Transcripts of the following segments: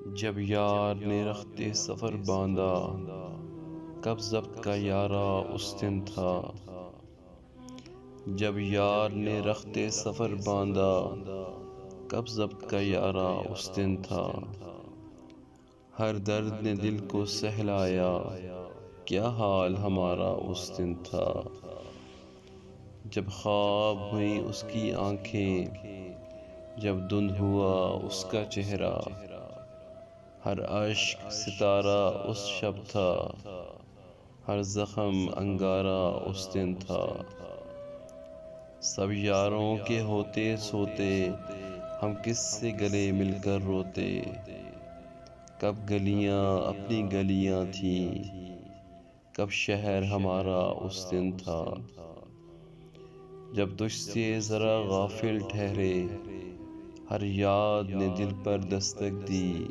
جب یار نے رخت سفر باندھا، کب ضبط کا یارا اس دن تھا۔ جب یار نے رخت سفر باندھا، کب ضبط کا یارا اس دن تھا۔ ہر درد نے دل کو سہلایا، کیا حال ہمارا اس دن تھا۔ جب خواب ہوئی اس کی آنکھیں، جب دھند ہوا اس کا چہرہ، ہر اشک ستارہ اس شب تھا، ہر زخم انگارہ اس دن تھا۔ سب یاروں کے ہوتے سوتے، ہم کس سے گلے مل کر روتے۔ کب گلیاں اپنی گلیاں تھیں، کب شہر ہمارا اس دن تھا۔ جب تجھ سے ذرا غافل ٹھہرے، ہر یاد نے دل پر دستک دی۔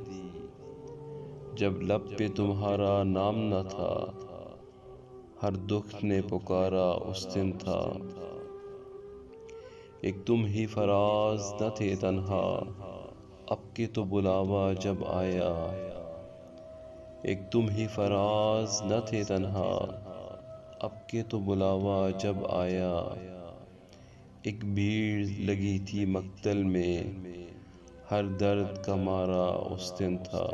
جب لب پہ تمہارا نام نہ تھا، ہر دکھ نے پکارا اس دن تھا۔ ایک تم ہی فراز نہ تھے تنہا، اب کے تو بلاوا جب آیا۔ ایک تم ہی فراز نہ تھے تنہا، اب کے تو بلاوا جب آیا۔ ایک بھیڑ لگی تھی مقتل میں، ہر درد کا مارا اس دن تھا۔